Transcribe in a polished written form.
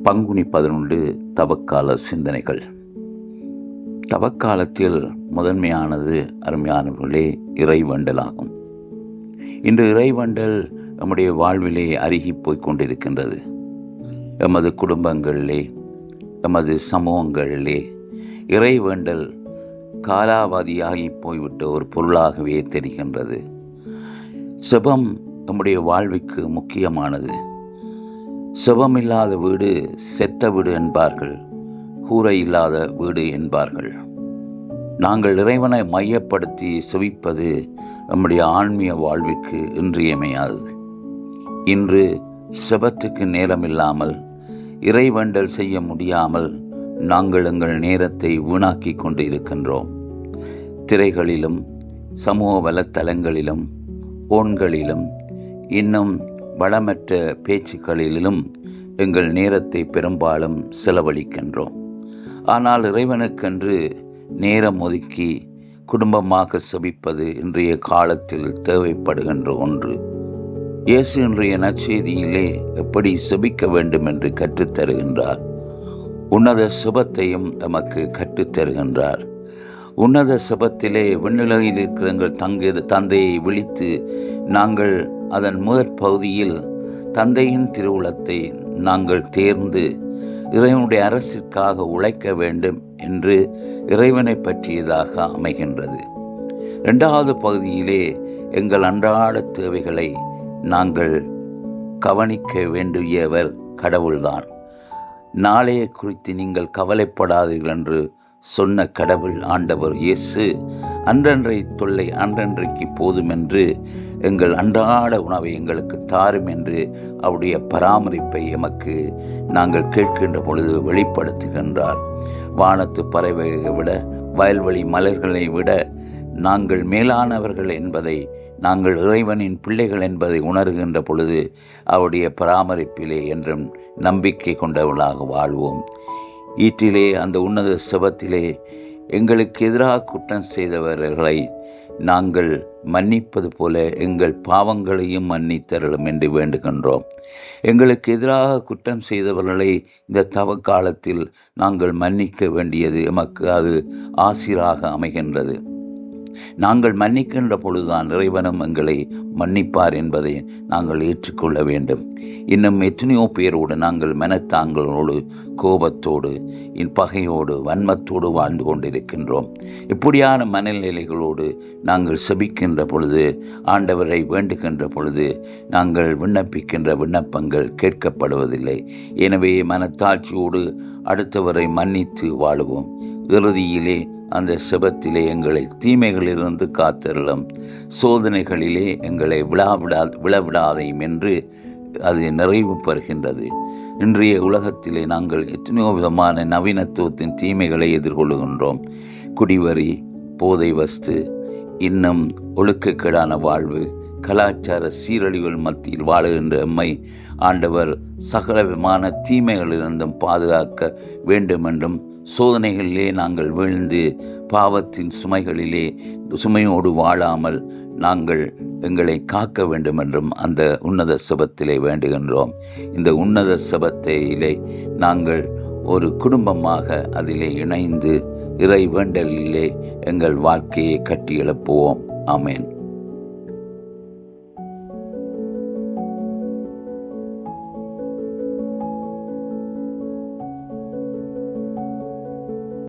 பங்குனி 11 தவக்கால சிந்தனைகள். தவக்காலத்தில் முதன்மையானது அருமையானவர்களே இறைவண்டலாகும். இன்று இறைவண்டல் நம்முடைய வாழ்விலே அருகி போய்க் கொண்டிருக்கின்றது. எமது குடும்பங்களிலே, எமது சமூகங்களிலே இறைவேண்டல் காலாவதியாகி போய்விட்ட ஒரு பொருளாகவே தெரிகின்றது. செபம் நம்முடைய வாழ்வுக்கு முக்கியமானது. செபமில்லாத வீடு செத்த வீடு என்பார்கள், கூரை இல்லாத வீடு என்பார்கள். நாங்கள் இறைவனை மையப்படுத்தி செபிப்பது நம்முடைய ஆன்மீக வாழ்விற்கு இன்றியமையாதது. இன்று செபத்துக்கு நேரமில்லாமல், இறைவேண்டல் செய்ய முடியாமல் நாங்கள் எங்கள் நேரத்தை வீணாக்கி கொண்டு இருக்கின்றோம். திரைகளிலும் சமூக வலைத்தளங்களிலும் போன்களிலும் இன்னும் வளமற்ற பேச்சுக்களிலும் எங்கள் நேரத்தை பெரும்பாலும் செலவழிக்கின்றோம். ஆனால் இறைவனுக்கென்று நேரம் ஒதுக்கி குடும்பமாக செபிப்பது இன்றைய காலத்தில் தேவைப்படுகின்ற ஒன்று. இயேசு இன்றைய நற்செய்தியிலே எப்படி செபிக்க வேண்டும் என்று கற்றுத்தருகின்றார். உன்னத செபத்தையும் நமக்கு கற்றுத்தருகின்றார். உன்னத செபத்திலே விண்ணுலகில் இருக்கிற எங்கள் தந்தையை விழித்து நாங்கள் அதன் முதற் பகுதியில் தந்தையின் திருவுளத்தை நாங்கள் தேர்ந்து இறைவனுடைய அரசிற்காக உழைக்க வேண்டும் என்று இறைவனை பற்றியதாக அமைகின்றது. இரண்டாவது பகுதியிலே எங்கள் அன்றாட தேவைகளை நாங்கள் கவனிக்க வேண்டியவர் கடவுள்தான். நாளைய குறித்து நீங்கள் கவலைப்படாதீர்கள் என்று சொன்ன கடவுள் ஆண்டவர் இயேசு அன்றன்றை தொல்லை அன்றன்றைக்கு போதும் என்று எங்கள் அன்றாட உணவை எங்களுக்கு தாரும் என்று அவருடைய பராமரிப்பை எமக்கு நாங்கள் கேட்கின்ற பொழுது வெளிப்படுத்துகின்றார். வானத்து பறவைகளை விட, வயல்வெளி மலர்களை விட நாங்கள் மேலானவர்கள் என்பதை, நாங்கள் இறைவனின் பிள்ளைகள் என்பதை உணர்கின்ற பொழுது அவருடைய பராமரிப்பிலே என்றும் நம்பிக்கை கொண்டவர்களாக வாழ்வோம். ஈட்டிலே அந்த உன்னத செபத்திலே எங்களுக்கு எதிராக குற்றம் செய்தவர்களை நாங்கள் மன்னிப்பது போல எங்கள் பாவங்களையும் மன்னித்தருளும் என்று வேண்டுகின்றோம். எங்களுக்கு எதிராக குற்றம் செய்தவர்களை இந்த தவ காலத்தில் நாங்கள் மன்னிக்க வேண்டியது எமக்கு அது ஆசிராக அமைகின்றது. நாங்கள் மன்னிக்கின்ற பொழுதுதான் இறைவனும் எங்களை மன்னிப்பார் என்பதை நாங்கள் ஏற்றுக்கொள்ள வேண்டும். இன்னும் எத்தனையோ பேரோடு நாங்கள் மனத்தாங்களோடு, கோபத்தோடு, பகையோடு, வன்மத்தோடு வாழ்ந்து கொண்டிருக்கின்றோம். இப்படியான மனநிலைகளோடு நாங்கள் செபிக்கின்ற பொழுது, ஆண்டவரை வேண்டுகின்ற பொழுது நாங்கள் விண்ணப்பிக்கின்ற விண்ணப்பங்கள் கேட்கப்படுவதில்லை. எனவே மனத்தாட்சியோடு அடுத்தவரை மன்னித்து வாழுவோம். இறுதியிலே அந்த செபத்திலே எங்களை தீமைகளிலிருந்து காத்தருளும், சோதனைகளிலே எங்களை விழவிடாதையும் என்று அது நிறைவு பெறுகின்றது. இன்றைய உலகத்திலே நாங்கள் எத்தனையோ விதமான நவீனத்துவத்தின் தீமைகளை எதிர்கொள்கின்றோம். குடிவரி, போதை வஸ்து, இன்னும் ஒழுக்கக்கேடான வாழ்வு, கலாச்சார சீரழிவுகள் மத்தியில் வாழுகின்ற எம்மை ஆண்டவர் சகல விதமான தீமைகளிலிருந்தும் பாதுகாக்க வேண்டும் என்றும், சோதனைகளிலே நாங்கள் வீழ்ந்து பாவத்தின் சுமையோடு வாழாமல் நாங்கள் எங்களை காக்க வேண்டும் என்றும் அந்த உன்னத செபத்திலே வேண்டுகின்றோம். இந்த உன்னத செபத்திலே நாங்கள் ஒரு குடும்பமாக அதிலே இணைந்து இறை வேண்டலிலே எங்கள் வாழ்க்கையை கட்டி எழுப்புவோம். ஆமென்.